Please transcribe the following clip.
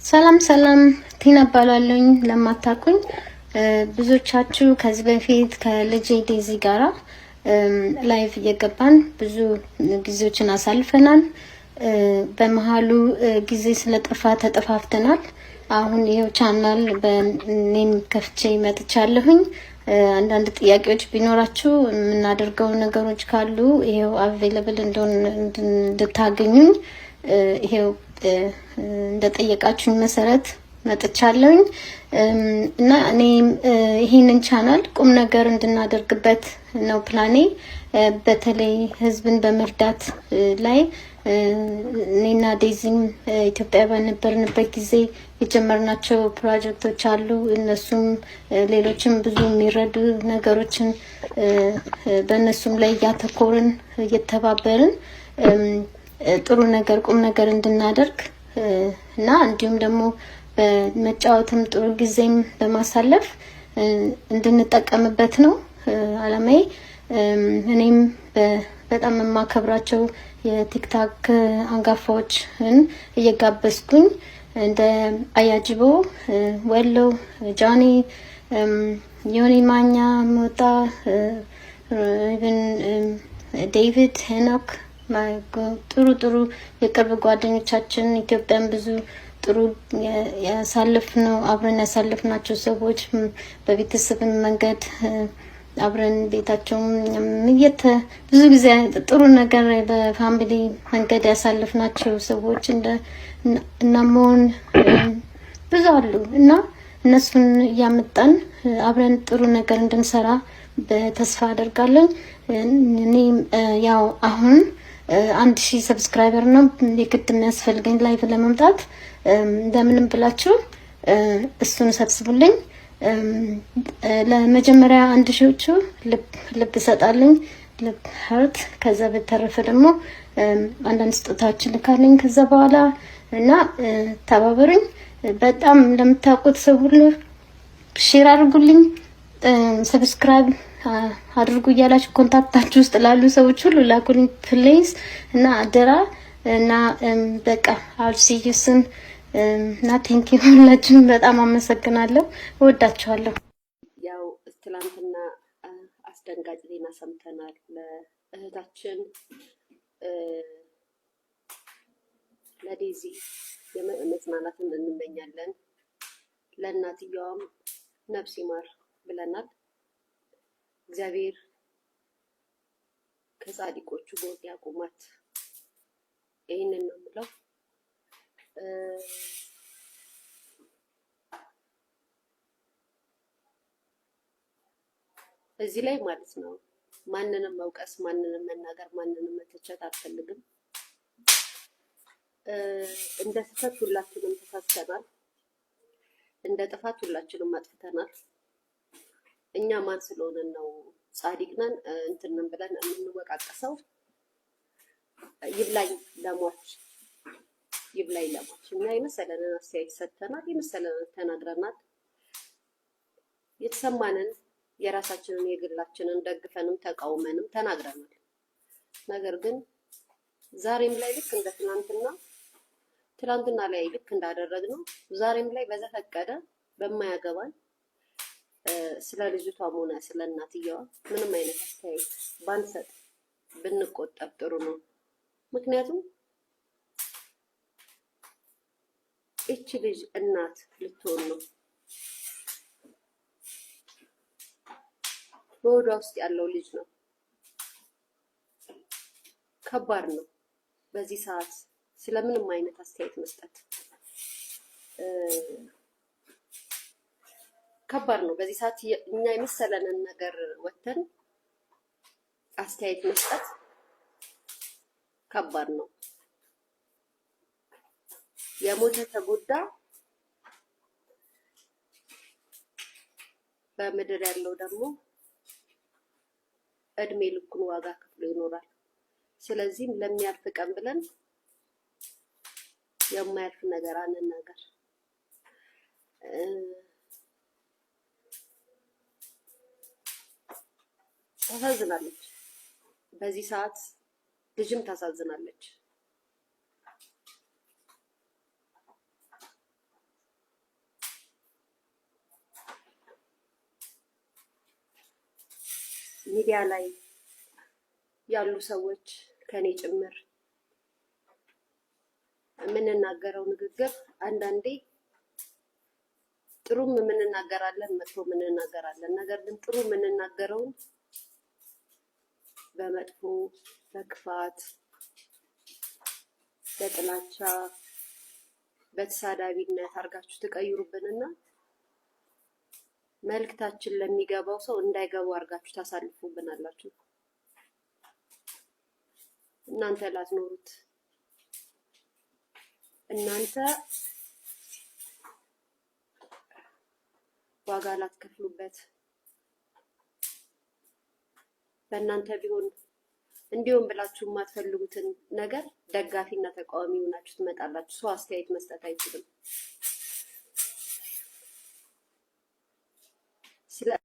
ሰላም ሰላም ቲና እባላለሁኝ። ለማታውቁኝ ብዙዎቻችሁ ከዚህ በፊት ከልጄ ዴዚ ጋራ ላይቭ እየገባን ብዙ ጊዜዎችን አሳልፈናል። በመሃሉ ጊዜ ስለጠፋ ተጠፋፍተናል። አሁን ይሄው ቻናል በኔም ከፍቼ መጥቻለሁኝ። አንዳንድ ጥያቄዎች ቢኖራችሁ የምናደርገው ነገሮች ካሉ ይሄው አቬለብል እንደሆነ እንድታገኙኝ ይሄው እንደጠየቃችሁኝ መሰረት መጥቻለሁኝ እና እኔ ይሄንን ቻናል ቁም ነገር እንድናደርግበት ነው ፕላኔ። በተለይ ህዝብን በመርዳት ላይ እኔና ዴዚም ኢትዮጵያ በነበርንበት ጊዜ የጀመርናቸው ፕሮጀክቶች አሉ። እነሱም ሌሎችም ብዙ የሚረዱ ነገሮችን በእነሱም ላይ እያተኮርን እየተባበርን ጥሩ ነገር ቁም ነገር እንድናደርግ እና እንዲሁም ደግሞ በመጫወትም ጥሩ ጊዜም በማሳለፍ እንድንጠቀምበት ነው አላማዬ። እኔም በጣም የማከብራቸው የቲክታክ አንጋፋዎችን እየጋበዝኩኝ እንደ አያጅቦ ወሎ፣ ጃኒ፣ ዮኒ ማኛ፣ ሞጣ፣ ኢቭን ዴቪድ ሄኖክ ጥሩ የቅርብ ጓደኞቻችን ኢትዮጵያን ብዙ ጥሩ ያሳለፍነው አብረን ያሳለፍናቸው ሰዎች በቤተሰብም መንገድ አብረን ቤታቸውም ብዙ ጊዜ ጥሩ ነገር በፋሚሊ መንገድ ያሳለፍናቸው ሰዎች እናሞን ብዙ አሉ እና እነሱን እያመጣን አብረን ጥሩ ነገር እንድንሰራ በተስፋ አደርጋለሁ። እኔ ያው አሁን 1000 ሰብስክራይበር ነው የግድ የሚያስፈልገኝ ላይቭ ለመምጣት። እንደምንም ብላችሁ እሱን ሰብስቡልኝ። ለመጀመሪያ 1000ዎቹ ልብ እሰጣለሁ፣ ልብ ሀርት። ከዛ በተረፈ ደግሞ አንዳንድ ስጦታዎችን ልካለኝ ከዛ በኋላ እና ተባበሩኝ። በጣም ለምታውቁት ሰው ሁሉ ሼር አድርጉልኝ፣ ሰብስክራይብ አድርጉ እያላችሁ ኮንታክታችሁ ውስጥ ላሉ ሰዎች ሁሉ ላኩልኝ ፕሌስ እና አደራ እና በቃ አልሲዩስን እና ቴንኪ ሁላችሁም በጣም አመሰግናለሁ። እወዳችኋለሁ። ያው ትላንትና አስደንጋጭ ዜና ሰምተናል። ለእህታችን ለዴዚ መጽናናትን እንመኛለን። ለእናትየዋም ነፍስ ይማር ብለናል። እግዚአብሔር ከጻድቆቹ ጎን ያቁማት። ይሄንን ነው የምለው። እዚህ ላይ ማለት ነው ማንንም መውቀስ፣ ማንንም መናገር፣ ማንንም መተቸት አልፈልግም። እንደ ስህተት ሁላችንም ተሳስተናል። እንደ ጥፋት ሁላችንም አጥፍተናል። እኛ ማን ስለሆነን ነው ጻድቅ ነን እንትንም ብለን የምንወቃቀሰው? ይብላኝ ለሟች፣ ይብላኝ ለሟች። እኛ የመሰለንን አስተያየት ሰጥተናል፣ የመሰለንን ተናግረናል፣ የተሰማንን የራሳችንን የግላችንን ደግፈንም ተቃውመንም ተናግረናል። ነገር ግን ዛሬም ላይ ልክ እንደ ትናንትና ላይ ልክ እንዳደረግነው ዛሬም ላይ በዘፈቀደ በማያገባን ስለ ልጅቷም ሆነ ስለ እናትየዋ ምንም አይነት አስተያየት ባንሰጥ ብንቆጠብ ጥሩ ነው። ምክንያቱም እቺ ልጅ እናት ልትሆን ነው። በሆዷ ውስጥ ያለው ልጅ ነው። ከባድ ነው በዚህ ሰዓት ስለምንም አይነት አስተያየት መስጠት ከባድ ነው። በዚህ ሰዓት እኛ የመሰለንን ነገር ወተን አስተያየት መስጠት ከባድ ነው። የሞተ ተጎዳ፣ በምድር ያለው ደግሞ እድሜ ልኩን ዋጋ ከፍሎ ይኖራል። ስለዚህም ለሚያልፍ ቀን ብለን የማያልፍ ነገር አንናገር። ታሳዝናለች። በዚህ ሰዓት ልጅም ታሳዝናለች። ሚዲያ ላይ ያሉ ሰዎች ከኔ ጭምር የምንናገረው ንግግር አንዳንዴ ጥሩም የምንናገራለን፣ መጥፎ የምንናገራለን። ነገር ግን ጥሩ የምንናገረውን በመጥፎ በክፋት በጥላቻ በተሳዳቢነት አድርጋችሁ ትቀይሩብንና መልእክታችን ለሚገባው ሰው እንዳይገባው አድርጋችሁ ታሳልፉብናላችሁ። እናንተ ላትኖሩት፣ እናንተ ዋጋ ላትከፍሉበት፣ በእናንተ ቢሆን እንዲሁም ብላችሁ የማትፈልጉትን ነገር ደጋፊና ተቃዋሚ ሆናችሁ ትመጣላችሁ። ሰው አስተያየት መስጠት አይችልም።